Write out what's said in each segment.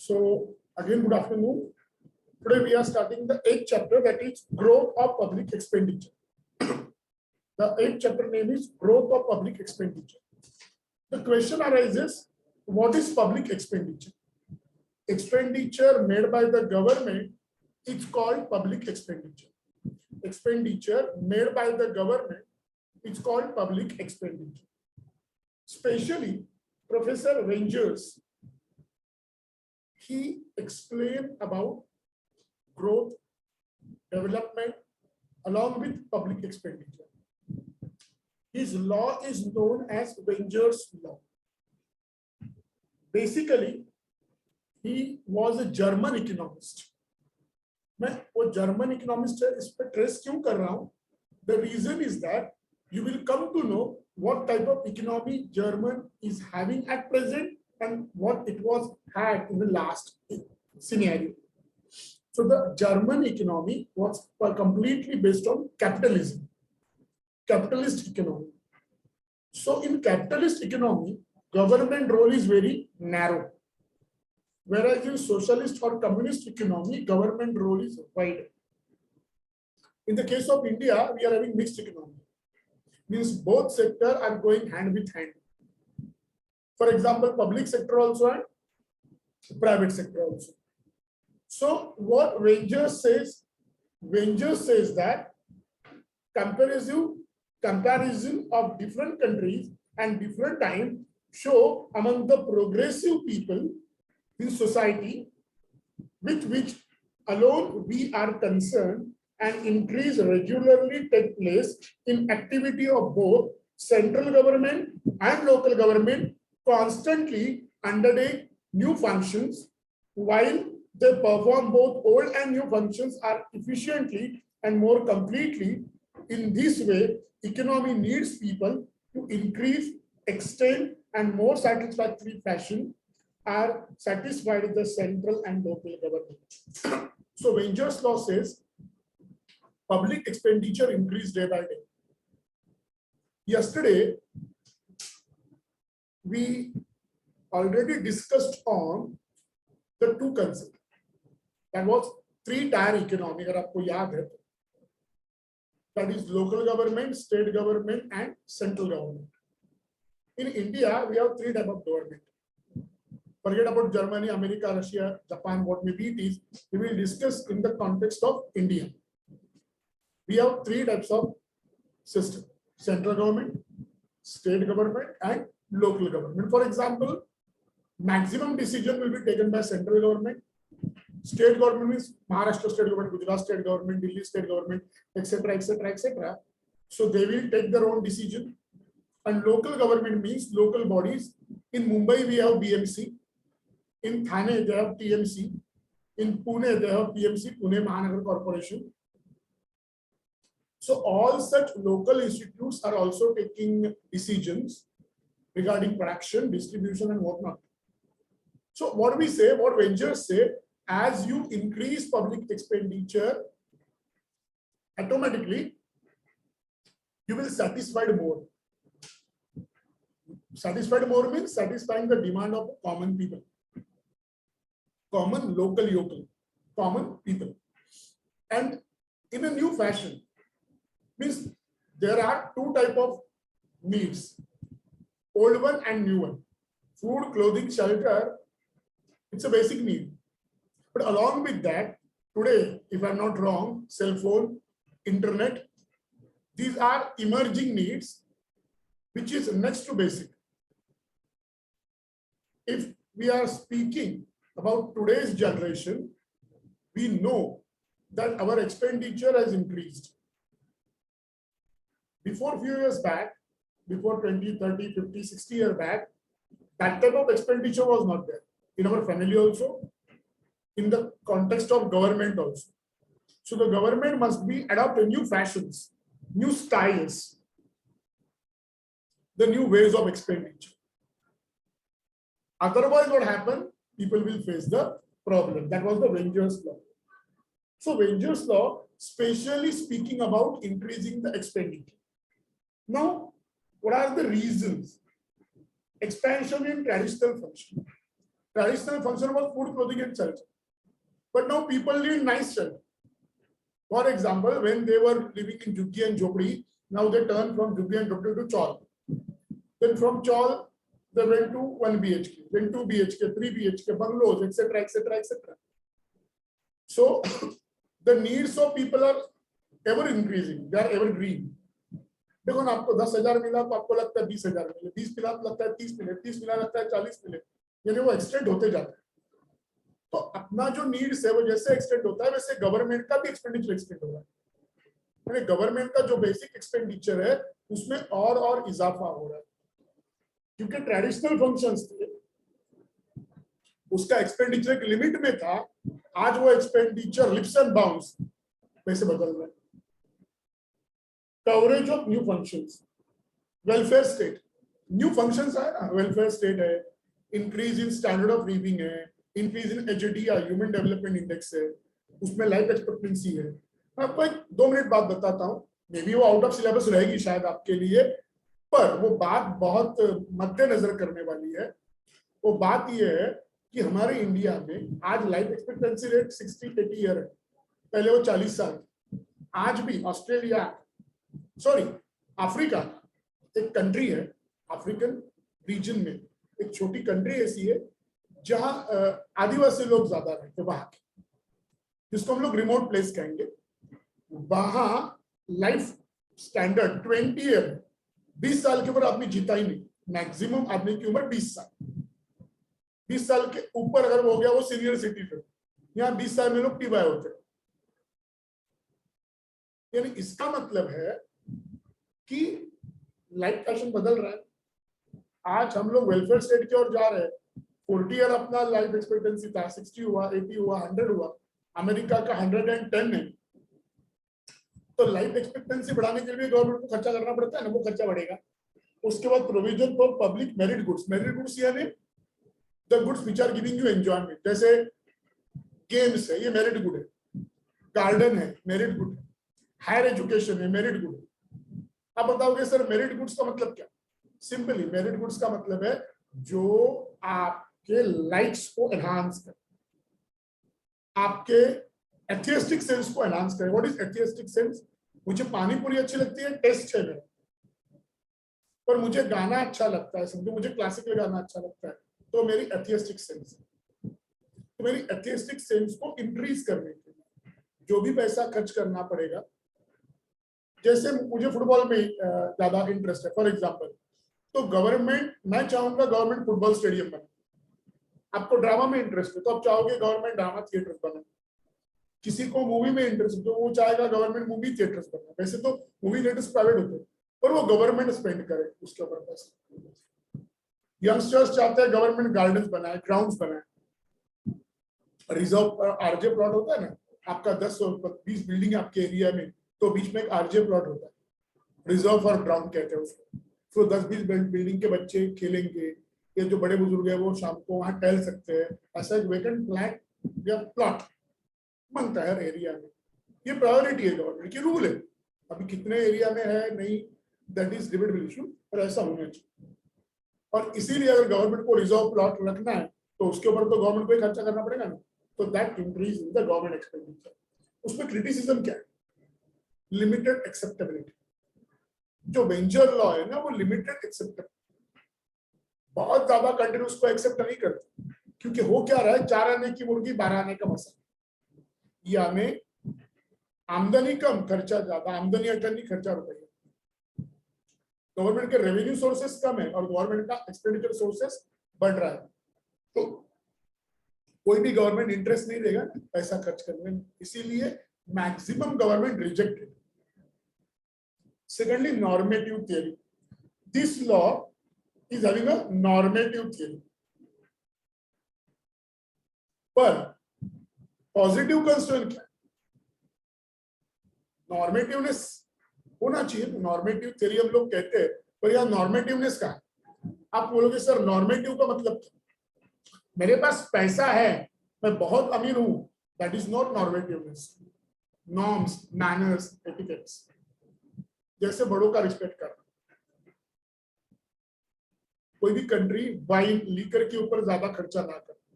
So again, good afternoon. Today we are starting the 8th chapter, that is growth of public expenditure. The 8th chapter name is growth of public expenditure. The question arises, what is public expenditure? Expenditure made by the government is called public expenditure. Expenditure made by the government is called public expenditure. Especially Professor Rangers, he explained about growth, development, along with public expenditure. His law is known as Rangers' law. Basically, he was a German economist. मैं वो German economist है, इस पे trace क्यों कर रहा हूँ? The reason is that you will come to know what type of economy German is having at present and what it was had in the last scenario. So the German economy was completely based on capitalism, capitalist economy. So in capitalist economy, government role is very narrow. Whereas in socialist or communist economy, government role is wide. In the case of India, we are having mixed economy. Means both sectors are going hand with hand. For example, public sector also and private sector also. So what Rangers says that comparison of different countries and different time show among the progressive people in society with which alone we are concerned, and increase regularly take place in activity of both central government and local government constantly undertake new functions, while they perform both old and new functions are efficiently and more completely. In this way, economy needs people to increase, extend, and more satisfactory fashion are satisfied with the central and local government. So Rangers' law says public expenditure increased day by day. Yesterday, we already discussed on the two concepts. That was three-tier economy, अगर आपको याद है. That is local government, state government, and central government. In India, we have three types of government. Forget about Germany, America, Russia, Japan, what maybe it is. We will discuss in the context of India. We have three types of system: central government, state government, and local government. For example, maximum decision will be taken by central government. State government means Maharashtra state government, Gujarat state government, Delhi state government, etc., etc., etc. So they will take their own decision. And local government means local bodies. In Mumbai, we have BMC. In Thane, they have TMC. In Pune, they have PMC, Pune Mahanagar Corporation. So all such local institutes are also taking decisions regarding production, distribution, and whatnot. So what we say, what Rangers say, as you increase public expenditure, automatically you will satisfy more. Satisfied more means satisfying the demand of common people. Common, local, common people. And in a new fashion, means there are two types of needs, old one and new one. Food, clothing, shelter, it's a basic need. But along with that, today, if I'm not wrong, cell phone, internet, these are emerging needs, which is next to basic. If we are speaking about today's generation, we know that our expenditure has increased. Before a few years back, before 20, 30, 50, 60 years back, that type of expenditure was not there. In our family also, in the context of government also. So the government must be adopting new fashions, new styles, the new ways of expenditure. Otherwise, what happened? People will face the problem. That was the Rangers' law. So Rangers' law, specially speaking about increasing the expenditure. Now, what are the reasons? Expansion in traditional function. Traditional function was food, clothing, and shelter. But now people need nice shelter. For example, when they were living in Juggi and Jhopdi, now they turn from Juggi and Jhopdi to Chawl. Then from Chawl, they went to 1 BHK, then 2 BHK, 3 BHK, bungalows, etc., etc., etc. So the needs of people are ever increasing. They are evergreen. देखो ना, आपको 10,000 मिला तो आपको लगता है 20,000 मिले, 20 मिला तो लगता है 30 मिले, 30 मिला लगता है 40 मिले, यानी वो एक्सटेंड होते जाते हैं. तो अपना जो नीड्स है वो जैसे एक्सटेंड होता है वैसे गवर्नमेंट का भी एक्सपेंडिचर एक्सटेंड हो रहा है. यानी गवर्नमेंट का जो बेसिक एक्सपेंडिचर है उसमें और इजाफा हो रहा है. क्योंकि ट्रेडिशनल फंक्शंस थे उसका एक्सपेंडिचर एक लिमिट में था, आज वो एक्सपेंडिचर लिप्स एंड बाउंड्स वैसे बदल रहा है. Coverage of new functions, welfare state, new functions है ना, वेलफेयर स्टेट है, increase in standard of living है, increase in HDI human development index है, उसमें लाइफ एक्सपेक्टेंसी है. मैं आपको एक 2 मिनट बात बताता हूँ, मे बी वो आउट ऑफ सिलेबस रहेगी शायद आपके लिए, पर वो बात बहुत मद्देनजर करने वाली है. वो बात ये है कि हमारे इंडिया में आज लाइफ एक्सपेक्टेंसी रेट 60-80 ईयर है, पहले वो 40 साल. आज भी ऑस्ट्रेलिया, सॉरी अफ्रीका एक कंट्री है, अफ्रीकन रीजन में एक छोटी कंट्री ऐसी है जहां आदिवासी लोग ज्यादा रहते, वहां के, जिसको हम लोग रिमोट प्लेस कहेंगे. वहां लाइफ स्टैंडर्ड 20 ईयर, 20 साल के ऊपर आदमी जीता ही नहीं. मैक्सिमम आदमी की उम्र 20 साल. 20 साल के ऊपर अगर वो हो गया वो सीनियर सिटीजन. यहाँ 20 साल में लोग टीवाई होते हैं. यानी इसका मतलब है कि लाइफ पैशन बदल रहा है. आज हम लोग वेलफेयर स्टेट की ओर जा रहे हैं. 40 ईयर अपना लाइफ एक्सपेक्टेंसी था, 60 हुआ, 80 हुआ, 100 हुआ. अमेरिका का 110 है. तो लाइफ एक्सपेक्टेंसी बढ़ाने के लिए गवर्नमेंट को खर्चा करना पड़ता है ना, वो खर्चा बढ़ेगा. उसके बाद provision for public merit goods, merit goods यानी the goods which are giving you enjoyment. जैसे गेम्स है, ये मेरिट गुड है. गार्डन है, मेरिट गुड है. हायर एजुकेशन है, मेरिट गुड है. आप बताओगे सर मेरिट गुड्स का मतलब क्या? सिंपली मेरिट गुड्स का मतलब है जो आपके लाइक्स को एनहांस करे, आपके एथियस्टिक सेंस को एनहांस करे. What is atheistic sense? मुझे पानी पूरी अच्छी लगती है, टेस्ट है मेरा, पर मुझे गाना अच्छा लगता है, समझो मुझे क्लासिकल गाना अच्छा लगता है, तो मेरी एथियस्टिक सेंस है. तो मेरी एथियस्टिक सेंस को इंक्रीज करने के लिए जो भी पैसा खर्च करना पड़ेगा. जैसे मुझे फुटबॉल में ज्यादा इंटरेस्ट है फॉर एग्जांपल, तो गवर्नमेंट, मैं चाहूंगा गवर्नमेंट फुटबॉल स्टेडियम बने. आपको ड्रामा में इंटरेस्ट है तो आप चाहोगे गवर्नमेंट ड्रामा थिएटर बने. किसी को मूवी में इंटरेस्ट है तो वो चाहेगा गवर्नमेंट मूवी थिएटर्स बने. वैसे तो मूवी थिएटर्स प्राइवेट होते हैं, पर वो गवर्नमेंट स्पेंड करे उसके ऊपर पैसा. यंगस्टर्स चाहते हैं गवर्नमेंट गार्डन बनाए, ग्राउंड्स बनाए. रिजर्व आरजे प्लॉट होता है ना, आपका 10-20 बिल्डिंग आपके एरिया में, तो बीच में एक आरजे प्लॉट होता है, रिजर्व फॉर ग्राउंड कहते हैं उसको. तो 10-20 बिल्डिंग के बच्चे खेलेंगे, ये जो बड़े बुजुर्ग है वो शाम को वहां टहल सकते हैं. ऐसा एक वेकेंट फ्लैट या प्लॉट बनता है हर एरिया में. ये प्रायोरिटी है गवर्नमेंट की, रूल है. अभी कितने एरिया में है नहीं, दैट इज डिबेटेबल इशू, पर ऐसा होना चाहिए. और इसीलिए अगर गवर्नमेंट को रिजर्व प्लॉट रखना है तो उसके ऊपर तो गवर्नमेंट को ही खर्चा करना पड़ेगा ना. तो that increase in the government expenditure. उसमें क्रिटिसिज्म क्या है? Limited acceptability. जो वेंचर लॉ है ना वो लिमिटेड एक्सेप्टेबिलिटी, बहुत ज्यादा कंट्री उसको एक्सेप्ट नहीं करते. क्योंकि हो क्या रहा है, 4 आने की मुर्गी 12 आने का मसला. यानी आमदनी कम, खर्चा ज्यादा. आमदनी अटनी, खर्चा रुपये. गवर्नमेंट के रेवेन्यू सोर्सेस कम है और गवर्नमेंट का एक्सपेंडिचर सोर्सेस बढ़ रहा है. तो कोई भी गवर्नमेंट इंटरेस्ट नहीं देगा पैसा खर्च करने में. इसीलिए maximum government rejected. Secondly, normative theory. This law is having a normative theory. पर पॉजिटिव कंसर्न क्या? नॉर्मेटिवनेस होना चाहिए. नॉर्मेटिव थ्योरी हम लोग कहते हैं, पर यह नॉर्मेटिवनेस का है. आप बोलोगे सर नॉर्मेटिव का मतलब क्या? मेरे पास पैसा है, मैं बहुत अमीर हूं, that is not normativeness. Norms, manners, etiquettes, जैसे बड़ों का रिस्पेक्ट करना. कोई भी कंट्री वाइन, लीकर के ऊपर ज्यादा खर्चा ना करे.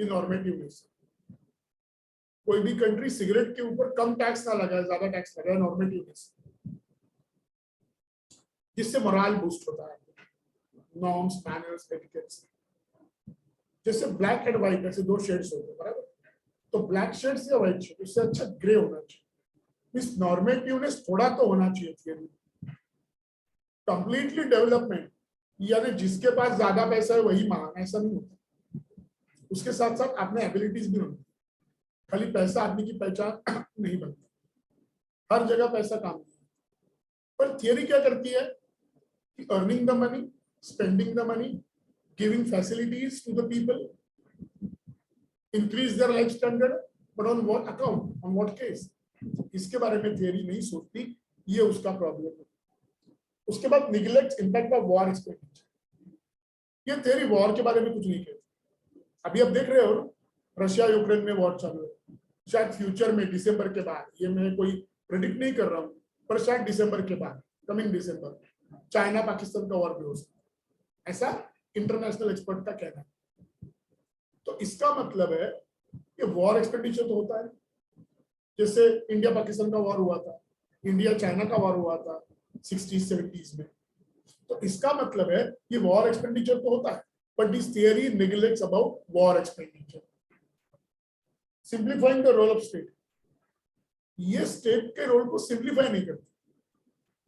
ये नॉर्मेटिवनेस। कोई भी कंट्री सिगरेट के ऊपर कम टैक्स ना लगाए, ज्यादा टैक्स लगाए, नॉर्मेटिवनेस, जिससे मोरल बूस्ट होता है, नॉर्म्स, मैनर्स, एटिकेट्स। जैसे ब्लैक एंड व्हाइट ऐसे दो शेड्स होते हैं, बराबर? तो ब्लैक शेड्स या व्हाइट शेड, उससे अच्छा ग्रे होना चाहिए। मींस नॉर्मेटिवनेस थोड़ा तो होना चाहिए थियरी। कंप्लीटली डेवलपमेंट यानी जिसके पास ज्यादा पैसा है वही महान, ऐसा नहीं होता। उसके साथ साथ अपने एबिलिटीज भी होती। खाली पैसा आदमी की पहचान नहीं बनती, हर जगह पैसा काम नहीं। पर थियरी क्या करती है कि earning the money, spending the money, giving facilities to the people, increase their life standard, but on what account, on what case, इसके बारे में थियरी नहीं सोचती। ये उसका प्रॉब्लम है। उसके बाद neglect impact of war expenditure. ये थियरी वॉर के बारे में कुछ नहीं कहती। अभी आप देख रहे हो रशिया यूक्रेन में वॉर चालू है। शायद फ्यूचर में दिसंबर के बाद, ये मैं कोई प्रेडिक्ट नहीं कर रहा हूँ, पर शायद दिसंबर के बाद, कमिंग दिसंबर, चाइना पाकिस्तान का वॉर भी हो सकता है, ऐसा इंटरनेशनल एक्सपर्ट का कहना है। तो इसका मतलब है कि वॉर एक्सपेंडिचर तो होता है। जैसे इंडिया पाकिस्तान का वॉर हुआ था, इंडिया चाइना का वॉर हुआ था 60s 70s में। तो इसका मतलब है कि वॉर एक्सपेंडिचर तो होता है, but this theory neglects about war expenditure. Simplifying the role of state, ये स्टेट के रोल को सिंप्लीफाई नहीं करती।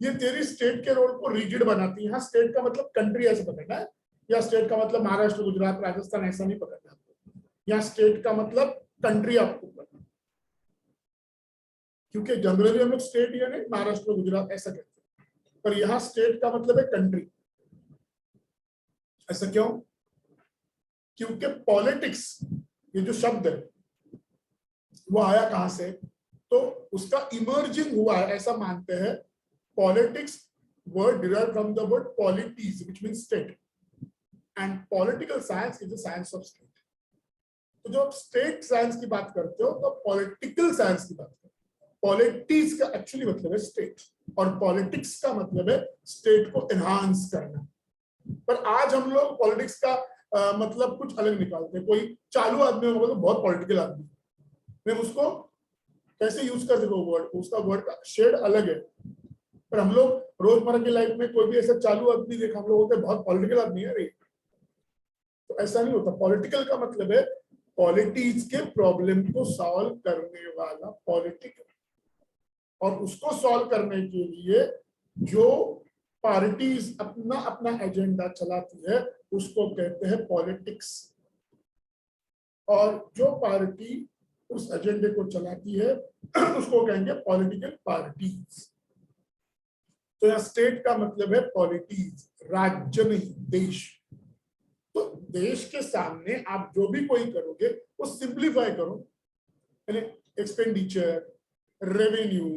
ये थियरी स्टेट के रोल को रिजिड बनाती है। यहाँ स्टेट का मतलब कंट्री ऐसे पकड़ना है, या स्टेट का मतलब महाराष्ट्र, गुजरात, राजस्थान, ऐसा नहीं पकड़ना आपको। यहाँ स्टेट का मतलब कंट्री आपको पकड़ना, क्योंकि जनरली हम लोग स्टेट यानी महाराष्ट्र, गुजरात ऐसा कहते हैं, पर यहाँ स्टेट का मतलब है कंट्री। ऐसा क्यों? क्योंकि पॉलिटिक्स, ये जो शब्द है वो आया कहां से? तो उसका इमर्जिंग हुआ है, ऐसा मानते हैं। Politics word derived from the word पॉलिटीज, which means state, and political science is the science of state. तो जब आप स्टेट साइंस की बात करते हो तो पॉलिटिकल साइंस की बात करते हो। पॉलिटीज का एक्चुअली मतलब है स्टेट, और पॉलिटिक्स का मतलब है स्टेट को एनहांस करना। पर आज हम लोग पॉलिटिक्स का मतलब कुछ अलग निकालते हैं। कोई चालू आदमी होगा तो बहुत पॉलिटिकल आदमी, मैं उसको कैसे यूज कर सकूं वर्ड, उसका वर्ड का शेड अलग है। पर हम लोग रोजमर्रा की लाइफ में कोई भी ऐसा चालू आदमी देखा, हम लोग होते बहुत पॉलिटिकल आदमी है रे। तो ऐसा नहीं होता। पॉलिटिकल का मतलब है पॉलिटिक्स के प्रॉब्लम को सॉल्व करने वाला पॉलिटिकल, और उसको सॉल्व करने के लिए जो पार्टीज अपना अपना एजेंडा चलाती है उसको कहते हैं पॉलिटिक्स। और जो पार्टी उस एजेंडे को चलाती है उसको कहेंगे पॉलिटिकल पार्टीज। तो यहाँ स्टेट का मतलब है पॉलिटीज, राज्य नहीं, देश। तो देश के सामने आप जो भी कोई करोगे वो सिंप्लीफाई करो, यानी एक्सपेंडिचर, रेवेन्यू,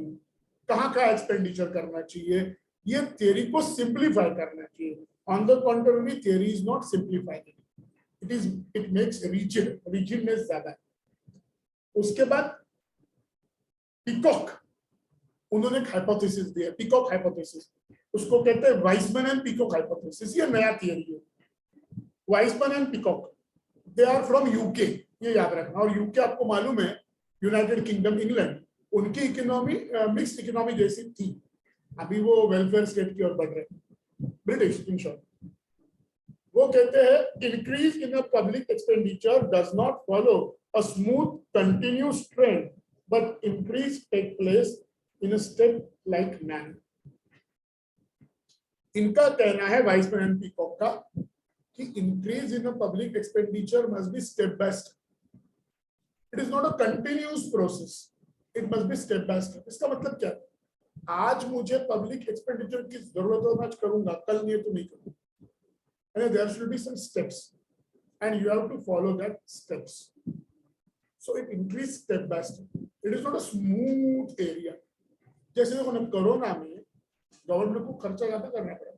कहाँ का एक्सपेंडिचर करना चाहिए, ये थियरी को सिंप्लीफाई करना चाहिए। On the contrary theory is not simplifying, it makes rigid, rigidness ज्यादा है। उसके बाद पिकॉक, उन्होंने एक हाइपोथेसिस दिया, पिकॉक हाइपोथेसिस। उसको कहते हैं वाइसमैन एंड पिकॉक हाइपोथेसिस। ये नया थियरी है। Wiseman and Peacock, they are from UK, ये याद रखना। और यूके आपको मालूम है यूनाइटेड किंगडम, इंग्लैंड, उनकी इकोनॉमी मिक्स्ड इकोनॉमी जैसी थी। अभी वो वेलफेयर स्टेट की ओर बढ़ रहे हैं, ब्रिटिश इन शॉर्ट। वो कहते हैं increase in public expenditure does not follow a smooth continuous trend, but increase take place in a step like manner. इनका कहना है वाइसमैन एंड पीकॉक का कि increase in public expenditure must be step by step, it is not a continuous process, it must be step by step. इसका मतलब क्या है? आज मुझे पब्लिक एक्सपेंडिचर की जरूरत है, मैं आज करूंगा, कल नहीं तो नहीं करूंगा। There should be some steps and you have to follow that steps. So it increase step by step. It is not a smooth area. जैसे देखो ना, कोरोना में गवर्नमेंट को खर्चा ज्यादा करना पड़ा।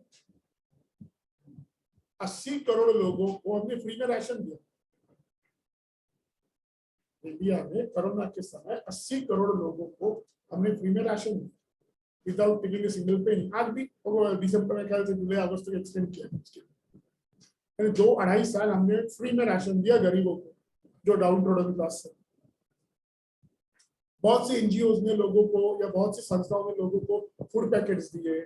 80 करोड़ लोगों को हमने फ्री में राशन दिया। इंडिया में कोरोना के समय 80 करोड़ लोगों को हमने फ्री में राशन दिया, without taking a single penny. आज भी दिसंबर में ख्याल से जुलाई अगस्त तक एक्सटेंड किया। 2-2.5 साल हमने फ्री में राशन दिया गरीबों को, जो डाउन ट्रोडन क्लास है। बहुत सी एनजीओ ने लोगों को या बहुत सी संस्थाओं ने लोगों को फूड पैकेट्स दिए,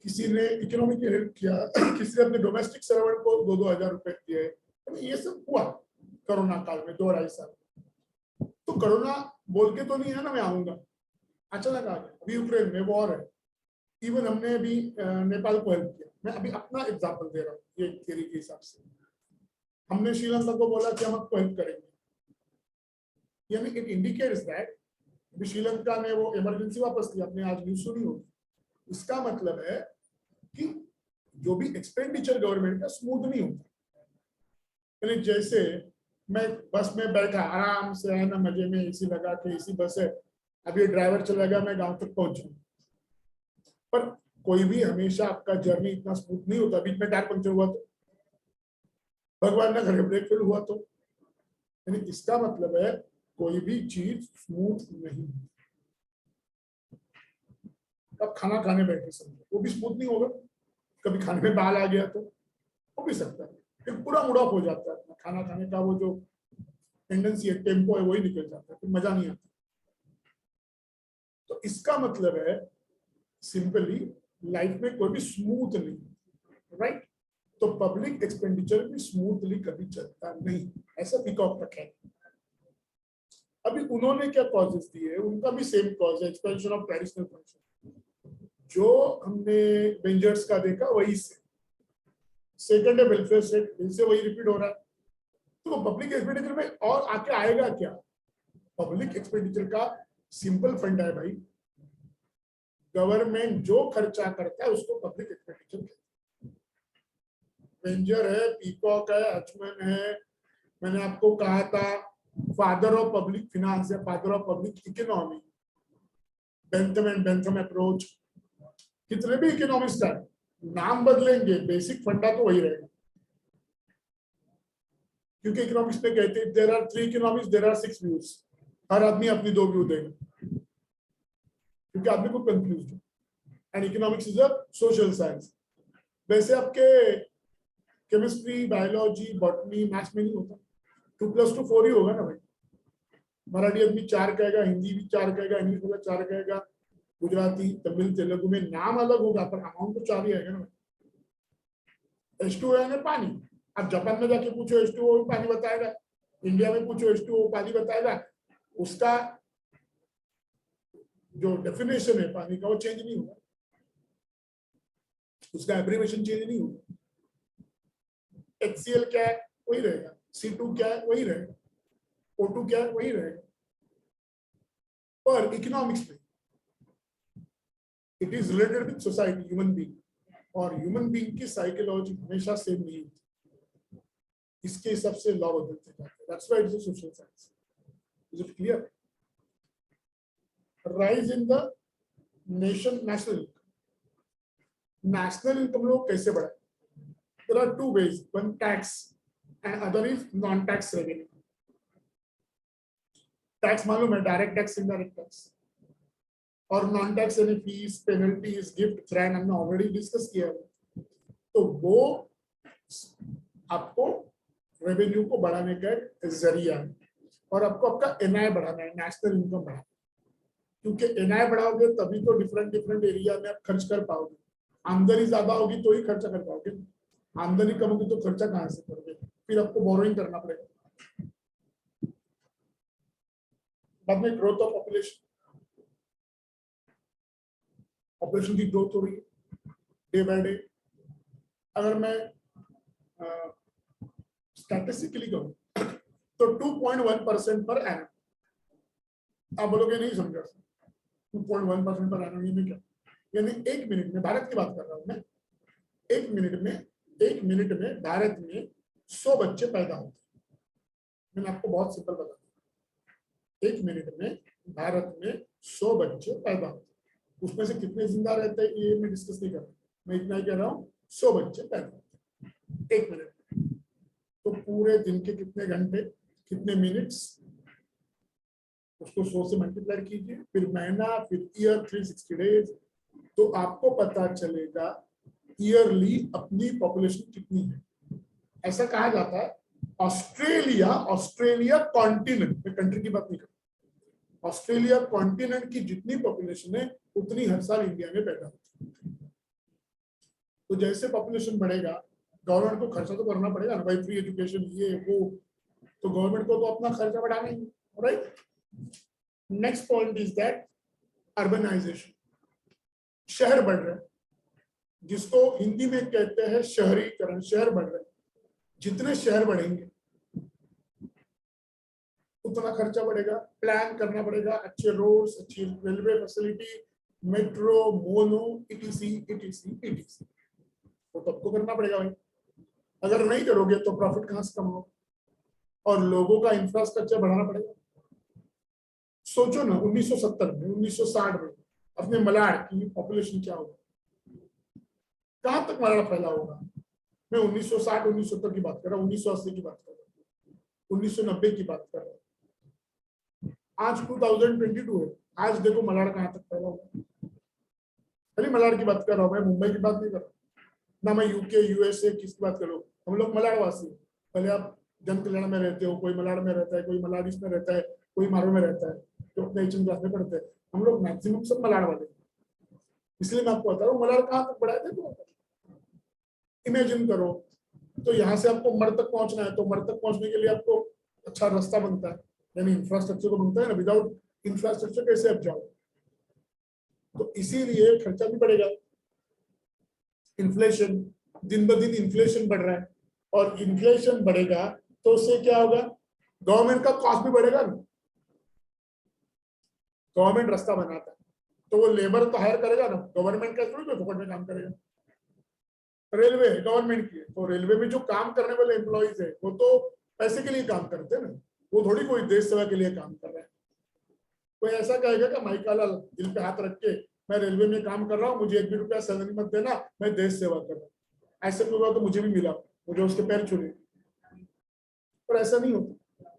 किसी ने इकोनॉमिक हेल्प किया, किसी ने अपने डोमेस्टिक सर्वेंट को 2-2 हजार रुपए दिए। ये सब हुआ कोरोना काल में 2-2.5 साल। तो कोरोना बोल के तो नहीं है ना मैं आऊंगा, अचानक आ गया। अभी यूक्रेन में वॉर है, इवन हमने अभी नेपाल को हेल्प किया। मैं अभी अपना एग्जांपल दे रहा हूँ ये थियरी के हिसाब से। हमने श्रीलंका को बोला कि हम आपको हेल्प करेंगे, यानी इट इंडिकेट्स दैट श्रीलंका ने वो इमरजेंसी वापस लिया। आपने आज न्यूज सुनी होगी। इसका मतलब है कि जो भी एक्सपेंडिचर गवर्नमेंट का स्मूथ नहीं होता। यानी जैसे मैं बस में बैठा आराम से है ना, मजे में एसी लगा के, एसी बस है, अभी ड्राइवर चला गया, मैं गांव तक पहुंच जाऊँ। पर कोई भी हमेशा आपका जर्नी इतना स्मूथ नहीं होता। बीच में टायर पंक्चर हुआ तो, भगवान ना करे ब्रेक फेल हुआ तो, यानी इसका मतलब है कोई भी चीज स्मूथ नहीं। अब खाना खाने बैठे समझो, वो भी स्मूथ नहीं होगा। कभी खाने में बाल आ गया तो हो भी सकता है, फिर पूरा मूड ऑफ हो जाता है। खाना खाने का वो जो टेंडेंसी है, टेम्पो है, वही निकल जाता है, फिर मजा नहीं आता। तो इसका मतलब है सिंपली लाइफ में कोई भी स्मूथ नहीं, राइट। तो पब्लिक एक्सपेंडिचर भी स्मूथली कभी चलता नहीं, ऐसा पीकॉक तक है। अभी उन्होंने क्या कॉजेस दिए, उनका भी सेम कॉज है, एक्सपेंशन ऑफ ट्रेडिशनल फंक्शन। जो हमने वेंजर्स का देखा वही से, सेकंड है वेलफेयर स्टेट, इनसे वही रिपीट हो रहा है। तो पब्लिक एक्सपेंडिचर में और आके आएगा क्या? पब्लिक एक्सपेंडिचर का सिंपल फंड है भाई, गवर्नमेंट जो खर्चा करता है उसको पब्लिक एक्सपेंडिचर कहते हैं। वेंजर है, पीकॉक है, अचमन है, मैंने आपको कहा था फादर ऑफ पब्लिक फिनांस है, father of public economy, Bentham and Bentham approach. कितने भी इकोनॉमिस्ट है, नाम बदलेंगे, बेसिक फंडा तो वही रहेगा। क्योंकि इकोनॉमिक्स में कहते हैं there are 3 economics, there are 6 views. हर आदमी अपनी 2 व्यू देगा, क्योंकि आदमी को कंफ्यूज है। And economics is a social science. वैसे आपके केमिस्ट्री, बायोलॉजी, बॉटनी, मैथ्स में नहीं होता। 2 + 2 4 ही होगा ना भाई। मराठी आदमी 4 कहेगा, हिंदी भी 4 कहेगा, इंग्लिश में 4 कहेगा, गुजराती, तमिल, तेलुगु में नाम अलग होगा पर अमाउंट तो 4 ही आएगा ना। H2O है ना पानी। अब जापान में जाके पूछो H2O पानी बताएगा, इंडिया में पूछो H2O पानी बताएगा। उसका जो डेफिनेशन है पानी का वो चेंज नहीं होगा, उसका एब्रीविएशन चेंज नहीं होगा। HCl क्या है वही रहेगा, C2 क्या है वही रहेगा, O2 क्या है वही रहेगा। पर इकोनॉमिक्स में it is related with society, human being, और ह्यूमन बीइंग की साइकोलॉजी हमेशा सेम नहीं होती। इसके हिसाब से लॉ बदलते जाते हैं। That's why it is a social science. Is it clear? Rise in the national income लोग कैसे बढ़ाए? There are 2 ways, one tax and other is non tax revenue. Tax मालूम है, डायरेक्ट टैक्स, इनडायरेक्ट टैक्स, और non tax यानी fees, penalties, gift, grant, हमने already discuss किया है। तो वो आपको रेवेन्यू को बढ़ाने का एक जरिया है, और आपको आपका एनआई बढ़ाना है, नेशनल इनकम बढ़ाना है। क्योंकि एनआई बढ़ाओगे तभी तो डिफरेंट एरिया में आप खर्च कर पाओगे। आमदनी ज्यादा होगी तो ही खर्चा कर पाओगे, आमदनी कम होगी तो खर्चा कहाँ से करोगे? फिर आपको बोरोइंग करना पड़ेगा। बाद में ग्रोथ ऑफ पॉपुलेशन की ग्रोथ हो रही है डे बाय डे। अगर मैं स्टैटिस्टिकली कहूँ तो 2.1% पर एनम। आप बोलोगे नहीं समझा, 2.1% पर एनम में क्या? यानी 1 मिनट में, भारत की बात कर रहा हूँ मैं, 1 मिनट में भारत में 100 बच्चे पैदा होते हैं। मैंने आपको बहुत सिंपल बता दिया, 1 मिनट में भारत में 100 बच्चे पैदा होते हैं। उसमें से कितने जिंदा रहते हैं ये मैं डिस्कस नहीं कर रहा, मैं इतना ही कह रहा हूँ 100 बच्चे पैदा होते हैं 1 मिनट में। तो पूरे दिन के कितने घंटे, कितने मिनट्स, उसको 100 से मल्टीप्लाई कीजिए, फिर महीना, फिर ईयर, 360 डेज, तो आपको पता चलेगा ईयरली अपनी पॉपुलेशन कितनी है। ऐसा कहा जाता है ऑस्ट्रेलिया, ऑस्ट्रेलिया कॉन्टिनेंट, मैं कंट्री की बात नहीं कर रहा, ऑस्ट्रेलिया कॉन्टिनेंट की जितनी पॉपुलेशन है उतनी हर साल इंडिया में पैदा होती है। तो जैसे पॉपुलेशन बढ़ेगा, गवर्नमेंट को खर्चा तो करना पड़ेगा ना भाई, फ्री एजुकेशन ये वो, तो गवर्नमेंट को तो अपना खर्चा बढ़ाना ही, right. Next point is that urbanisation, शहर बढ़ रहे हैं, जिसको हिंदी में कहते हैं शहरीकरण, शहर बढ़ रहे हैं। जितने शहर बढ़ेंगे उतना खर्चा बढ़ेगा, प्लान करना पड़ेगा, अच्छे रोड्स, अच्छी railway facility, metro, mono, etc. etc. etc., तो सबको करना पड़ेगा भाई। अगर नहीं करोगे तो प्रॉफिट कहां से कमाओ, और लोगों का इंफ्रास्ट्रक्चर बढ़ाना पड़ेगा। सोचो ना 1970 में, 1960 में अपने मलाड़ की पॉपुलेशन क्या होगा, कहां तक मलाड़ फैला होगा। मैं 1960 1970 की बात कर रहा हूँ, 1980 की बात कर रहा हूँ, 1990 की बात कर रहा हूँ। आज 2022 है, आज देखो मलाड़ कहां तक फैला होगा। खाली मलाड़ की बात कर रहा हूँ मैं, मुंबई की बात नहीं कर रहा ना, मैं यूके यूएसए किसकी बात करूँ, हम लोग मलाड़वासी। पहले आप जन कल्याण में रहते हो, कोई मलाड़ में रहता है, कोई मलाड़ में रहता है, कोई मारो में रहता है, जो अपने एचएम क्लास में पढ़ते हैं, हम लोग मैक्सिमम सब मलाड़ वाले। इसलिए मैं आपको बता रहा हूँ मलाड़ कहां तक बढ़ाए थे। तो इमेजिन करो, तो यहाँ से आपको मर तक पहुंचना है, तो मर तक पहुंचने के लिए आपको अच्छा रास्ता बनता है, यानी इंफ्रास्ट्रक्चर तो बनता है ना, विदाउट इंफ्रास्ट्रक्चर कैसे आप जाओ। तो इसीलिए खर्चा भी बढ़ेगा। इन्फ्लेशन, दिन ब दिन इन्फ्लेशन बढ़ रहा है, और इन्फ्लेशन बढ़ेगा तो उससे क्या होगा, गवर्नमेंट का कॉस्ट भी बढ़ेगा ना। गवर्नमेंट रास्ता बनाता है तो वो लेबर तो हायर करेगा ना, गवर्नमेंट का थोड़ी फोकट में काम करेगा। रेलवे गवर्नमेंट की है, तो रेलवे में जो काम करने वाले एम्प्लॉइज है वो तो पैसे के लिए काम करते हैं ना, वो थोड़ी कोई देश सेवा के लिए काम कर रहे हैं। कोई ऐसा कहेगा कि माइकाला दिल पे हाथ रख के, मैं रेलवे में काम कर रहा हूँ, मुझे 1 भी रुपया सैलरी मत देना, मैं देश सेवा कर रहा हूँ। ऐसे कोई बात तो मुझे भी मिला, मुझे उसके पैर छूने, पर ऐसा नहीं होता,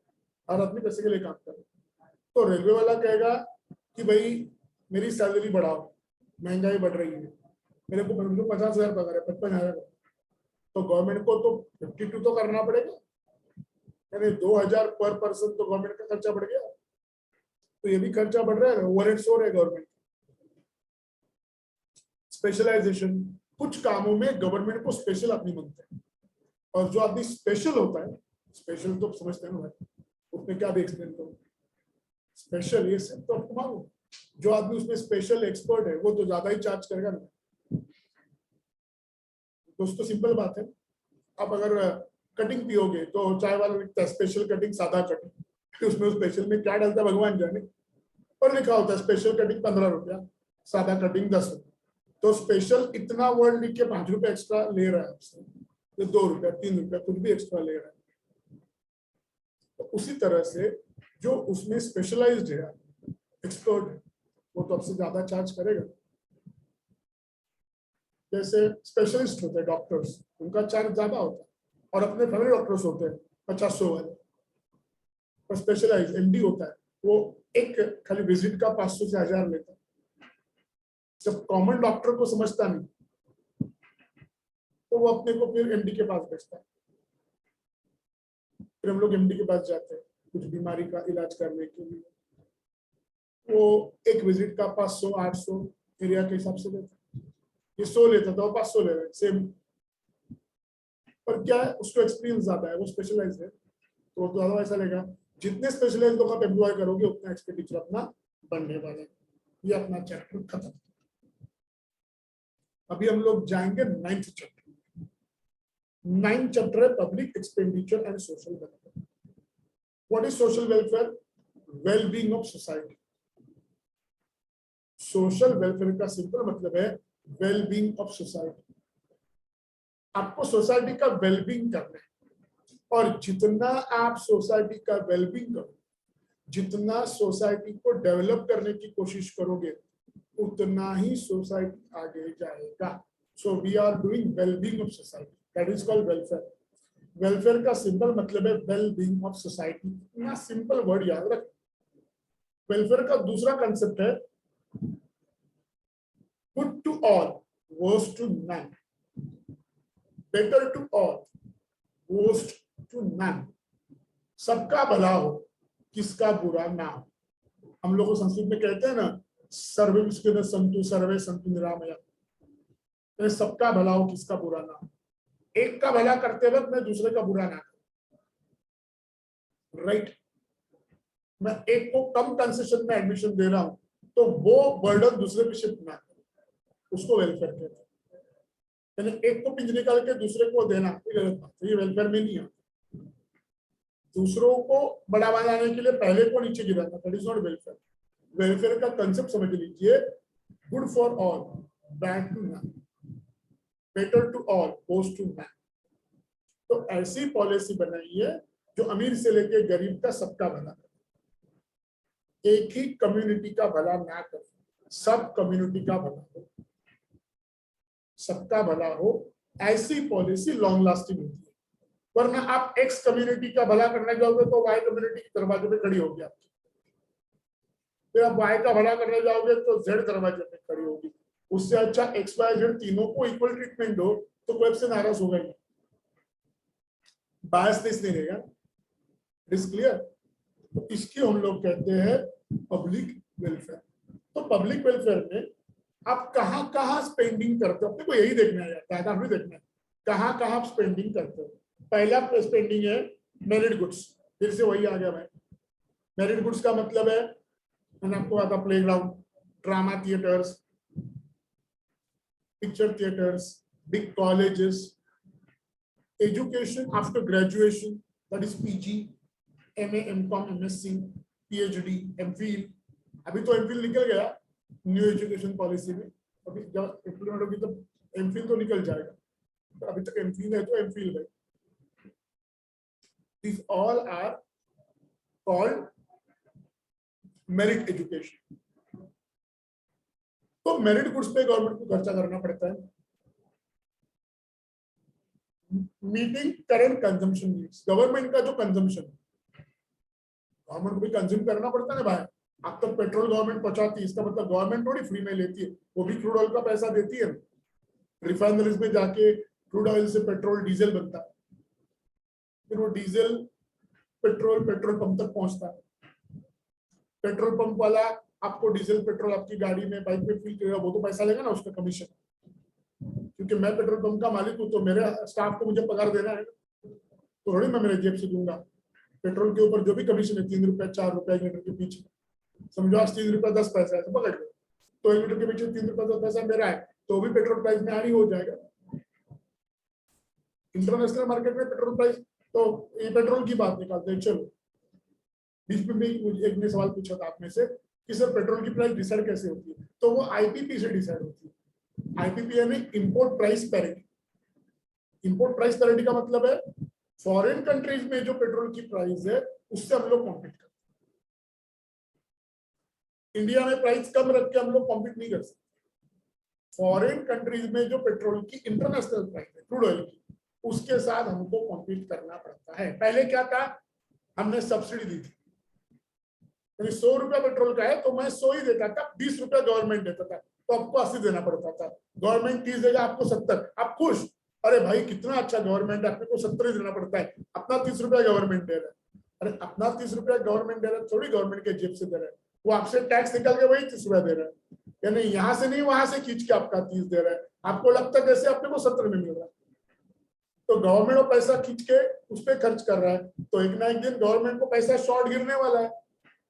हर आदमी पैसे के लिए काम कर रहा है। तो रेलवे वाला कहेगा कि भाई मेरी सैलरी बढ़ाओ, महंगाई बढ़ रही है, मेरे को 50,000 पगार है, 55,000, तो गवर्नमेंट को तो 52 तो करना पड़ेगा, यानी 2,000 पर पर्सन तो गवर्नमेंट का खर्चा बढ़ गया। तो ये भी खर्चा बढ़ रहा है, ओवरहेड्स हो रहे हैं गवर्नमेंट। स्पेशलाइजेशन, कुछ कामों में गवर्नमेंट को स्पेशल आदमी बनते हैं, और जो आदमी स्पेशल होता है, स्पेशल तो समझते हैं ना भाई, उसमें क्या भी एक्सप्लेन करूं, स्पेशल ये सब तो आपको मालूम, जो आदमी उसमें स्पेशल एक्सपर्ट है वो तो ज्यादा ही चार्ज करेगा ना। दोस्तों सिंपल बात है, आप अगर कटिंग पियोगे तो चाय वाला लिखता है स्पेशल कटिंग, सादा कटिंग, उसमें स्पेशल में क्या डालता है भगवान जाने, पर लिखा होता है स्पेशल कटिंग 15 रुपया, सादा कटिंग 10 रुपया। तो स्पेशल इतना वर्ड लिख के 5 रुपया एक्स्ट्रा ले रहा है आपसे, तो 2 रुपया 3 रुपया कुछ भी एक्स्ट्रा ले रहा है। तो उसी तरह से जो उसमें स्पेशलाइज्ड है, एक्सपर्ट है, वो तो आपसे ज्यादा चार्ज करेगा। जैसे स्पेशलिस्ट होते हैं डॉक्टर्स, उनका चार्ज ज्यादा होता है, और अपने फैमिली डॉक्टर्स होते हैं 50-100 वाले। और स्पेशलाइज एमडी होता है, वो एक खाली विजिट का 500 से 1000 लेता है। जब कॉमन डॉक्टर को समझता नहीं तो वो अपने को फिर एमडी के पास भेजता है। फिर हम लोग एमडी के पास जाते हैं कुछ बीमारी का इलाज करने के लिए, वो एक विजिट का 500 800 एरिया के हिसाब से लेता है। ये 100 लेता था, वो 500 ले रहे हैं, सेम। पर क्या है, उसको एक्सपीरियंस ज्यादा है, वो स्पेशलाइज है, तो वो ज्यादा ऐसा लेगा। जितने स्पेशलाइज लोग आप एम्प्लॉय करोगे उतना एक्सपेंडिचर अपना बढ़ने वाला है। ये अपना चैप्टर खत्म। अभी हम लोग जाएंगे 9th चैप्टर। 9th चैप्टर है public expenditure and social welfare. What is social welfare? Wellbeing of society. Social welfare का सिंपल मतलब है वेलबींग ऑफ सोसाइटी। आपको सोसाइटी का वेलबींग करना है, और जितना आप सोसाइटी का वेलबींग करोगे, जितना सोसाइटी को डेवलप करने की कोशिश करोगे, उतना ही सोसाइटी आगे जाएगा। So we are doing wellbeing of society, that is called welfare. Welfare का सिंपल मतलब है वेलबींग ऑफ सोसाइटी। इतना सिंपल वर्ड याद रख। वेलफेयर का दूसरा कंसेप्ट है good to all, worst to none, better to all, worst to none। सबका भला हो, किसका बुरा ना हो। हम लोग को संस्कृत में कहते हैं ना, सर्वे विश्व संतु सर्वे संतु निरामया, तो सबका भला हो, किसका बुरा ना हो। एक का भला करते वक्त मैं दूसरे का बुरा ना करूं, राइट। मैं एक को कम कंसेशन में एडमिशन दे रहा हूं तो वो बर्डन दूसरे पे शिफ्ट ना करूं, उसको वेलफेयर कहते हैं। यानी एक को पिंजरे निकाल के दूसरे को देना ये गलत बात है, ये वेलफेयर में नहीं है। दूसरों को बढ़ावा देने के लिए पहले को नीचे गिराना, that is not welfare. Welfare का कंसेप्ट समझ लीजिए, good for all, bad to none, better to all, post to man. तो ऐसी पॉलिसी बनाइए जो अमीर से लेके गरीब का सबका भला करे। एक ही कम्युनिटी का भला ना करे, सब कम्युनिटी का भला हो, सबका भला हो। ऐसी पॉलिसी लॉन्ग लास्टिंग होती है। वरना आप एक्स कम्युनिटी का भला करने जाओगे तो वाई कम्युनिटी के दरवाजे पे खड़ी होगी आपकी, फिर आप वाई का भला करने जाओगे तो जेड दरवाजे पे खड़ी होगी। उससे अच्छा एक्स वाई जेड तीनों को इक्वल ट्रीटमेंट दो तो कोई आपसे नाराज होगा ही, बायसनेस नहीं रहेगा। Is clear. तो इसके हम लोग कहते हैं पब्लिक वेलफेयर। तो पब्लिक वेलफेयर में आप कहाँ कहाँ स्पेंडिंग करते हो, अपने को यही देखना है, ज्यादा नहीं देखना है, कहाँ कहाँ आप स्पेंडिंग करते हो। पहला स्पेंडिंग है मेरिट गुड्स, फिर से वही आ गया भाई। मेरिट गुड्स का मतलब है, मैंने आपको कहा था, playground, drama theatres, picture theatres, big colleges, education after graduation, that is PG, MA, MCom, MSc, PhD, MPhil. अभी तो एमफिल निकल गया न्यू एजुकेशन पॉलिसी में, अभी जब इम्प्लीमेंट होगी तो एमफिल तो निकल जाएगा, तो अभी तक एमफिल है तो एमफिल है। These all are called merit education. तो मेरिट गुड्स पे गवर्नमेंट को खर्चा करना पड़ता है, meeting current consumption needs. Government का जो कंजम्पशन, गवर्नमेंट को भी कंज्यूम करना पड़ता है ना भाई। अब तक पेट्रोल गवर्नमेंट पहुंचाती है, इसका मतलब गवर्नमेंट थोड़ी फ्री में लेती है, वो भी क्रूड ऑयल का पैसा देती है। रिफाइनरीज में जाके क्रूड ऑयल से पेट्रोल डीजल बनता है, फिर वो डीजल पेट्रोल पंप तक पहुंचता है। पेट्रोल पंप वाला आपको डीजल पेट्रोल आपकी गाड़ी में, बाइक में फिल करेगा, वो तो पैसा लेगा ना, उसका कमीशन। क्योंकि मैं पेट्रोल पंप का मालिक हूँ तो मेरे स्टाफ को मुझे पगार देना है, तो थोड़ी मैं मेरे जेब से दूंगा। पेट्रोल के ऊपर जो भी कमीशन है, 3 रुपए 4 रुपए लीटर के पीछे, समझो आज 3 रुपए 10 पैसा है तो पकड़ लो, तो 1 लीटर के पीछे 3 रुपए 10 पैसा मेरा है, तो भी पेट्रोल प्राइस में हानि हो जाएगा। इंटरनेशनल मार्केट में पेट्रोल प्राइस, तो ये पेट्रोल की बात निकालते हैं। चलो, बीच में एक ने सवाल पूछा था आप में से कि सर पेट्रोल की प्राइस डिसाइड कैसे होती है, तो वो आईपीपी से डिसाइड होती है। आईपीपी यानी import price parity. Import price parity का मतलब है फॉरेन कंट्रीज में जो पेट्रोल की प्राइस है उससे हम लोग कॉम्पीट करते हैं। इंडिया में प्राइस कम रख के हम लोग कॉम्पीट नहीं कर सकते। फॉरेन कंट्रीज में जो पेट्रोल की इंटरनेशनल प्राइस है क्रूड ऑयल की, उसके साथ हमको कॉम्पीट करना पड़ता है। पहले क्या था, हमने सब्सिडी दी थी, 100 रुपया पेट्रोल का है तो मैं 100 ही देता था, 20 रुपया गवर्नमेंट देता था, तो आपको 80 देना पड़ता था। गवर्नमेंट 30 देगा, आपको 70, आप खुश, अरे भाई कितना अच्छा गवर्नमेंट है, अपने को 70 ही देना पड़ता है, अपना 30 रुपया गवर्नमेंट दे रहा है। अरे अपना 30 रुपया गवर्नमेंट दे रहा है, थोड़ी गवर्नमेंट के जेब से दे रहा है, वो आपसे टैक्स निकाल के वही 30 रुपया दे रहा है, यानी यहाँ से नहीं वहां से खींच के आपका 30 दे रहा है, आपको लगता है जैसे अपने को 70 में मिल रहा है। तो गवर्नमेंट वो पैसा खींच के उस पर खर्च कर रहा है, तो एक ना एक दिन गवर्नमेंट को पैसा शॉर्ट गिरने वाला है।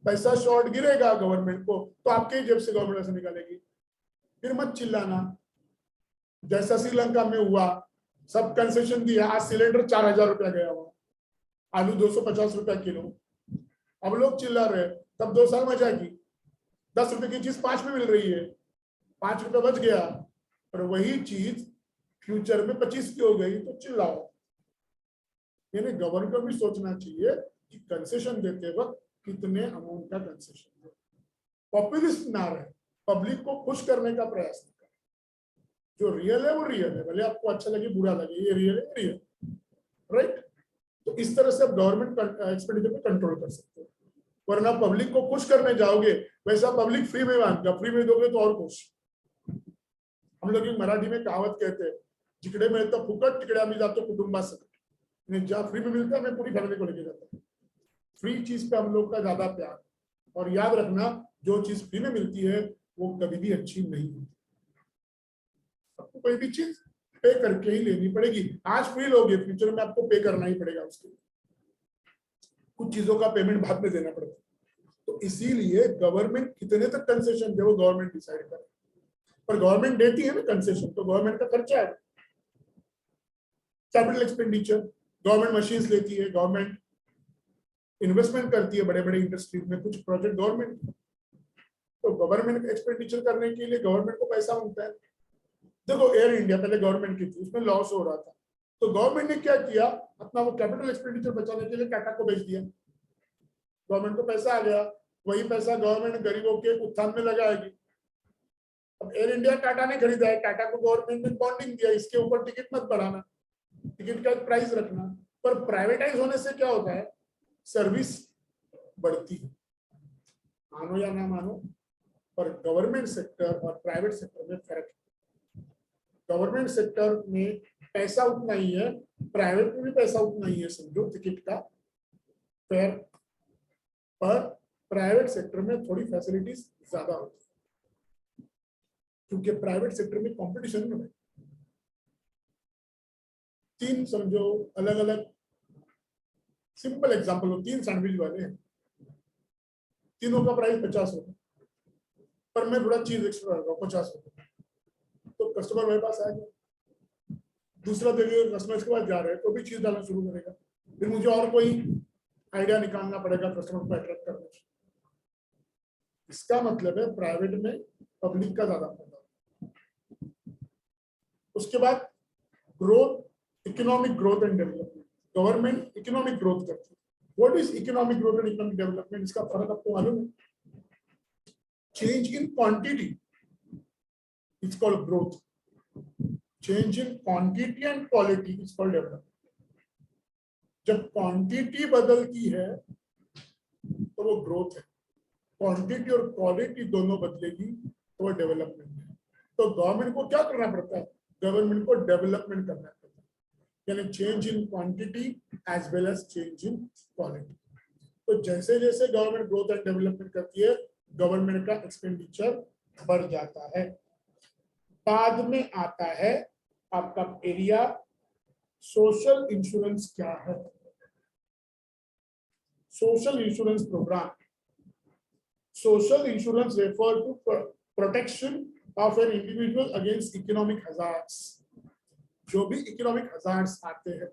पैसा शॉर्ट गिरेगा गवर्नमेंट को तो आपके जेब से गवर्नमेंट पैसा निकालेगी। फिर मत चिल्लाना, जैसा श्रीलंका में हुआ, सब कंसेशन दिया, आज सिलेंडर 4000 रुपया गया हुआ, आलू 250 रुपया किलो। अब लोग चिल्ला रहे, तब 2 साल मजा की, 10 रुपए की चीज 5 में मिल रही है, 5 रुपया बच गया, और वही चीज फ्यूचर में 25 की हो गई तो चिल्लाओ। यानी गवर्नमेंट को भी सोचना चाहिए कि कंसेशन देते वक्त कितने अमाउंट का कंसेशन दे, पॉपुलिस्ट ना रहे, पब्लिक को खुश करने का प्रयास करें। जो रियल है वो रियल है, भले आपको अच्छा लगे बुरा लगे, ये रियल है, रियल, राइट। तो इस तरह से आप गवर्नमेंट एक्सपेंडिचर पे कंट्रोल कर सकते हो। वरना पब्लिक को खुश करने जाओगे, वैसा पब्लिक फ्री में मांगेगा, फ्री में दोगे तो और खुश। हम लोग मराठी में कहावत कहते हैं, जिकडे मिळतं फुकट तिकडे आम्ही जातो कुटुंबासकट, जहाँ फ्री में मिलता है मैं पूरी फैमिली को लेके जाता हूँ। फ्री चीज पे हम लोग का ज्यादा प्यार, और याद रखना जो चीज फ्री में मिलती है वो कभी भी अच्छी नहीं होती। आपको कोई भी चीज पे करके ही लेनी पड़ेगी। आज फ्री लोगे, फ्यूचर में आपको पे करना ही पड़ेगा उसके लिए, कुछ चीजों का पेमेंट बाद में देना पड़ेगा। तो इसीलिए गवर्नमेंट कितने तक कंसेशन दे वो गवर्नमेंट डिसाइड करे, पर गवर्नमेंट देती है ना कंसेशन, तो गवर्नमेंट का खर्चा है। कैपिटल एक्सपेंडिचर, गवर्नमेंट मशीन्स लेती है, गवर्नमेंट इन्वेस्टमेंट करती है बड़े बड़े इंडस्ट्रीज में, कुछ प्रोजेक्ट गवर्नमेंट, तो गवर्नमेंट एक्सपेंडिचर करने के लिए गवर्नमेंट को पैसा मिलता है। देखो एयर इंडिया पहले गवर्नमेंट की थी, उसमें लॉस हो रहा था, तो गवर्नमेंट ने क्या किया, अपना वो कैपिटल एक्सपेंडिचर बचाने के लिए टाटा को बेच दिया, गवर्नमेंट को पैसा आ गया, वही पैसा गवर्नमेंट गरीबों के उत्थान में लगाएगी। अब एयर इंडिया टाटा ने खरीदा है, टाटा को गवर्नमेंट ने बॉन्डिंग दिया, इसके ऊपर टिकट मत बढ़ाना, टिकट का प्राइस रखना। पर प्राइवेटाइज होने से क्या होता है, सर्विस बढ़ती है, मानो या ना मानो, पर गवर्नमेंट सेक्टर और प्राइवेट सेक्टर में फर्क है। गवर्नमेंट सेक्टर में पैसा उतना ही है, प्राइवेट में भी पैसा उतना ही है, समझो टिकट का फेयर, पर प्राइवेट सेक्टर में थोड़ी फैसिलिटीज ज्यादा होती है, क्योंकि प्राइवेट सेक्टर में कंपटीशन में तीन समझो अलग अलग, सिंपल एग्जांपल हो, 3 सैंडविच वाले हैं, तीनों का प्राइस 50 रुपए, पर मैं थोड़ा चीज एक्स्ट्रा रखा 50 रुपए, तो कस्टमर मेरे पास आएगा, दूसरा देखिए कस्टमर इसके बाद जा रहे हैं तो भी चीज डालना शुरू करेगा, फिर मुझे और कोई आइडिया निकालना पड़ेगा कस्टमर को अट्रैक्ट करने से। इसका मतलब है प्राइवेट में पब्लिक का ज्यादा फायदा। उसके बाद growth, economic growth and development, government economic growth करती है। What is economic growth and economic development, इसका फर्क आपको मालूम है? Change in quantity it's called growth, change in quantity and quality it's called development. जब क्वांटिटी बदलती है तो वो ग्रोथ है, क्वांटिटी और क्वालिटी दोनों बदलेगी तो वो डेवलपमेंट है। तो गवर्नमेंट को क्या करना पड़ता है, गवर्नमेंट को डेवलपमेंट करना पड़ता है, यानी change in quantity as well as change in quality. तो जैसे जैसे गवर्नमेंट ग्रोथ एंड डेवलपमेंट करती है, गवर्नमेंट का एक्सपेंडिचर बढ़ जाता है। बाद में आता है आपका एरिया सोशल इंश्योरेंस। क्या है social insurance programme? Social insurance refer to protection of an individual against economic hazards. जो भी इकोनॉमिक हजार्ड्स आते हैं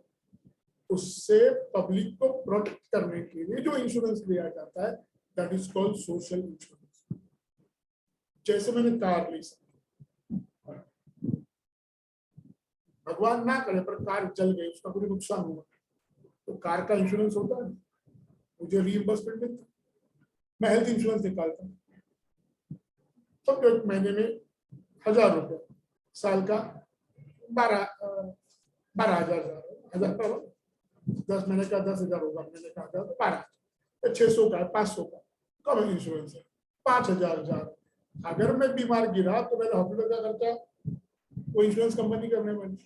उससे पब्लिक को प्रोटेक्ट करने के लिए जो इंश्योरेंस लिया जाता है that is called social insurance. जैसे मैंने कार ली, भगवान ना करे पर कार चल गई, उसका कोई नुकसान हुआ तो कार का इंश्योरेंस होता है, मुझे रीइंबर्समेंट मिलता है। मैं हेल्थ इंश्योरेंस निकालता हूँ, तो एक महीने में 1000 रुपये, साल का 12,000 10 महीने का 10,000 होगा, महीने का 1000 12, 600 का है, 500 का कम इंश्योरेंस है, 5,000। अगर मैं बीमार गिरा तो मेरा हॉस्पिटल का खर्चा वो इंश्योरेंस कंपनी करने वाली,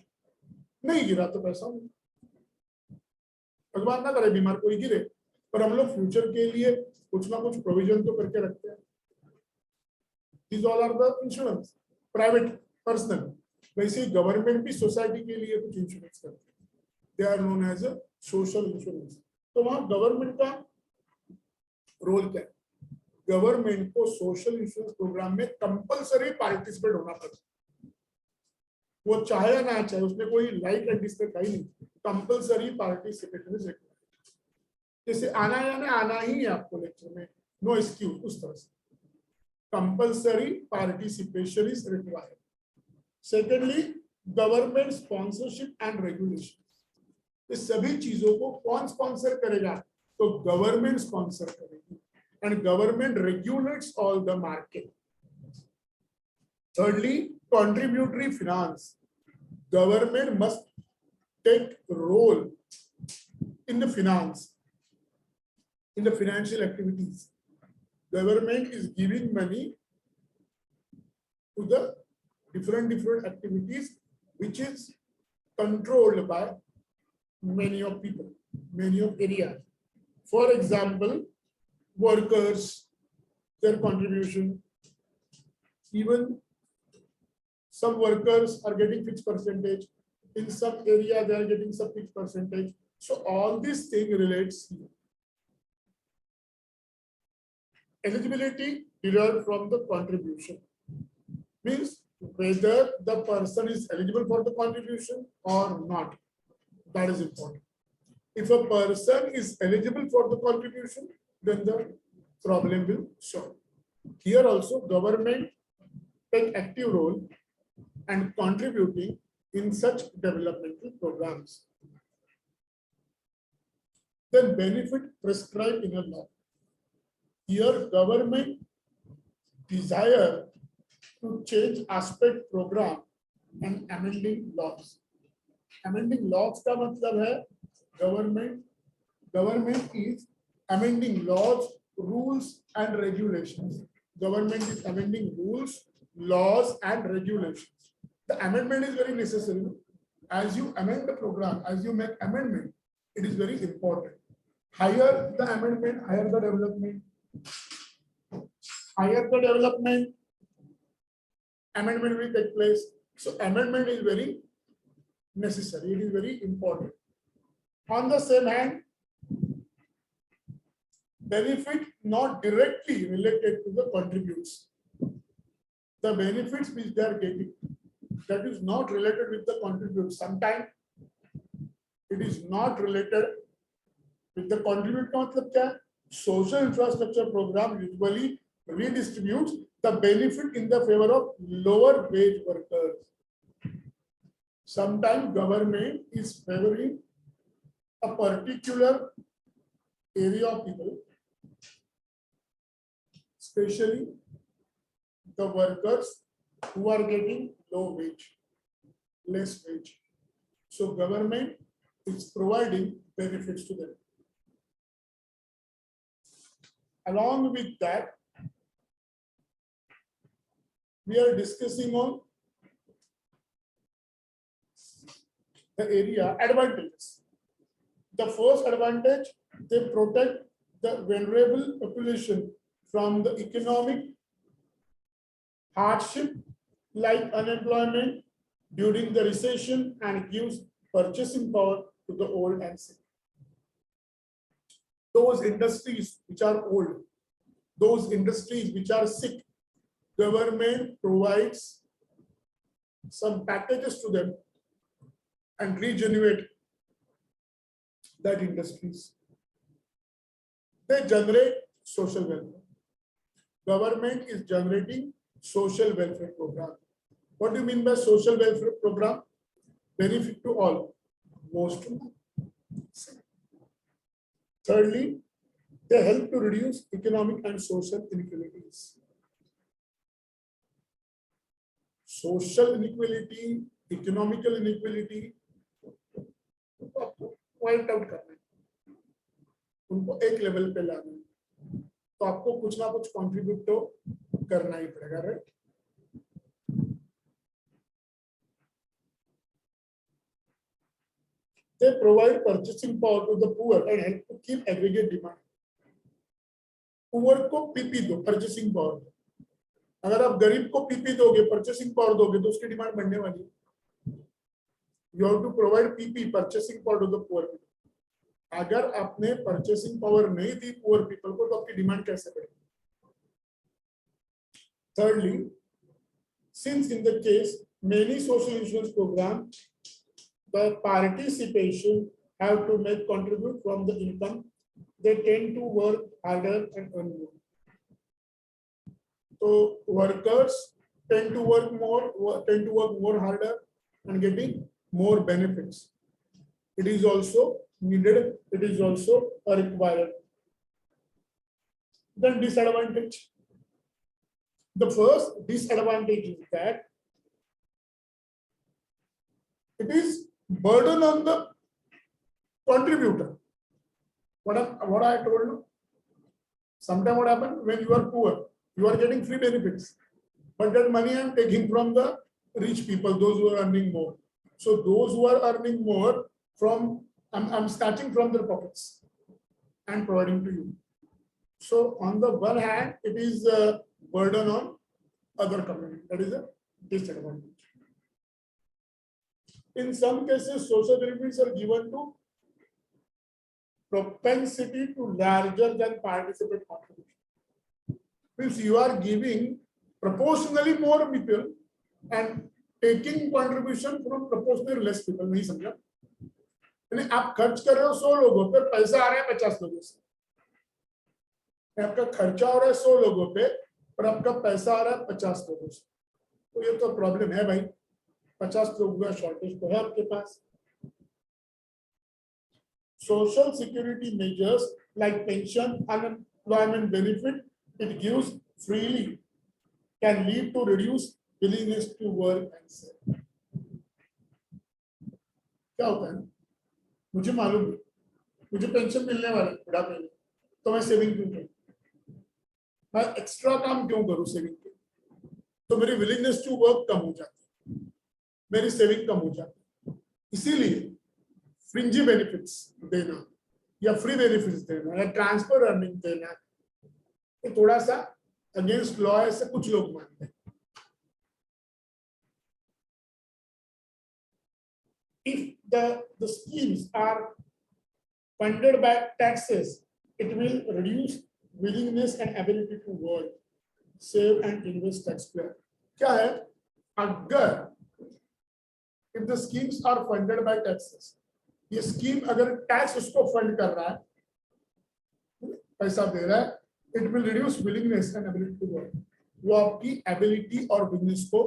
नहीं गिरा तो पैसा नहीं। भगवान ना करे बीमार कोई गिरे, पर हम लोग फ्यूचर के लिए कुछ ना कुछ प्रोविजन तो करके रखते हैं। These all are the insurance, private personal. वैसे ही गवर्नमेंट भी सोसाइटी के लिए कुछ इंश्योरेंस करते हैं, they are known as a social insurance. तो वहां गवर्नमेंट का रोल क्या है? गवर्नमेंट को सोशल इंश्योरेंस प्रोग्राम में कंपलसरी पार्टिसिपेट होना पड़ता है, वो चाहे या ना चाहे, उसमें कोई लाइक एंड डिसलाइक है ही नहीं, कंपलसरी पार्टिसिपेशन इज रिक्वायर्ड। जैसे आना या ना आना ही है आपको लेक्चर में, नो एक्सक्यूज, उस तरह से compulsory participation is required. Secondly government sponsorship and regulation, इस सभी चीजों को कौन स्पॉन्सर करेगा? तो गवर्नमेंट स्पॉन्सर करेगी, and government regulates all the market. Thirdly, contributory finance. Government must take role in the finance, in the financial activities. Government is giving money to the different activities which is controlled by many of people, many of areas. For example, workers, their contribution, even some workers are getting fixed percentage. In some area, they are getting some fixed percentage. So all this thing relates here. Eligibility derived from the contribution means whether the person is eligible for the contribution or not. That is important. If a person is eligible for the contribution, then the problem will solve. Here also, government take active role and contributing in such developmental programs. Then benefit prescribed in a law. Here, government desire to change aspect program and amending laws. Amending laws का मतलब है government is amending laws, rules and regulations. Government is amending rules, laws and regulations. The amendment is very necessary. As you amend the program, as you make amendment, it is very important. Higher the amendment, higher the development. Higher the development, amendment will take place. So amendment is very necessary. It is very important. On the same hand, benefit not directly related to the contributes. The benefits which they are getting, that is not related with the contribute. Sometimes it is not related with the contribute. Social infrastructure program usually redistributes the benefit in the favor of lower wage workers. Sometimes government is favoring a particular area of people, especially the workers who are getting low wage, less wage. So government is providing benefits to them. Along with that, we are discussing on the area advantages. The first advantage, they protect the vulnerable population from the economic hardship like unemployment during the recession and gives purchasing power to the old and sick. Those industries which are old, those industries which are sick, government provides some packages to them and regenerate that industries. They generate social welfare. Government is generating social welfare program. What do you mean by social welfare program? Benefit to all, most to none. Thirdly, they help to reduce economic and social inequalities. Social inequality, economical inequality, point out करना है, उनको एक level पे लाना है, तो आपको कुछ ना कुछ कंट्रीब्यूट तो करना ही पड़ेगा, right? They provide purchasing power to the poor and help to keep aggregate demand. Poor को पीपी दो, purchasing power. अगर आप गरीब को पीपी दोगे, purchasing power दोगे, तो उसकी डिमांड बढ़ने वाली है. You have to provide PP, purchasing power to the poor people. अगर आपने purchasing power नहीं दी poor people को, तो आपकी डिमांड कैसे बढ़ेगी? Thirdly, since in the case many social insurance programs, the participation have to make contribute from the income, they tend to work harder and earn more. So workers tend to work more harder and getting more benefits. It is also needed. It is also required. Then disadvantage. The first disadvantage is that it is burden on the contributor. What I told you. Sometimes what happens when you are poor, you are getting free benefits, but that money I am taking from the rich people, those who are earning more. So those who are earning more, from I'm starting from their pockets. and providing to you. So on the one hand, it is a burden on other community. That is a disadvantage. In some cases, social benefits are given to propensity to larger than participant contribution. Means you are giving proportionally more people and taking contribution from proportionally less people. नहीं समझा? यानी आप खर्च कर रहे हो 100 लोगों पे, पैसा आ रहा है 50 लोगों से. आपका खर्चा हो रहा है 100 लोगों पे, पर आपका पैसा आ रहा है 50 लोगों से. तो ये तो प्रॉब्लम है भाई. 50 लोगों का शॉर्टेज तो है आपके पास. Social security measures like pension, unemployment benefit, it gives freely, can lead to reduced willingness to work and save. क्या होता है? मुझे मालूम है, मुझे पेंशन मिलने वाला है बुढ़ापे में, तो मैं सेविंग क्यों करूं? मैं एक्स्ट्रा काम क्यों करूं सेविंग के? तो मेरी विलिंगनेस टू वर्क कम हो जाती है, मेरी सेविंग कम हो जाती है. इसीलिए फ्रिंजी बेनिफिट्स देना या फ्री बेनिफिट्स देना या ट्रांसफर अर्निंग देना, ये थोड़ा सा अगेंस्ट लॉ है, ऐसे कुछ लोग मानते हैं. If the schemes are funded by taxes, it will reduce willingness and ability to work, save and invest taxpayer. क्या है? अगर if the schemes are funded by taxes, ये स्कीम अगर टैक्स उसको फंड कर रहा है, पैसा दे रहा है, it will reduce willingness and ability to work. वो आपकी एबिलिटी और बिजनेस को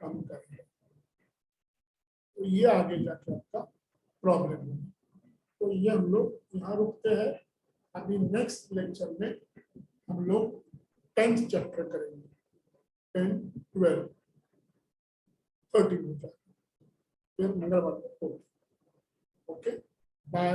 कम करेगा. तो ये आगे जाके आपका प्रॉब्लम है. तो ये हम लोग यहाँ रुकते हैं. अभी नेक्स्ट लेक्चर में हम लोग 10th चैप्टर करेंगे. 10, 12, 13 हो जाए. फिर मंगलवार को. Okay, bye.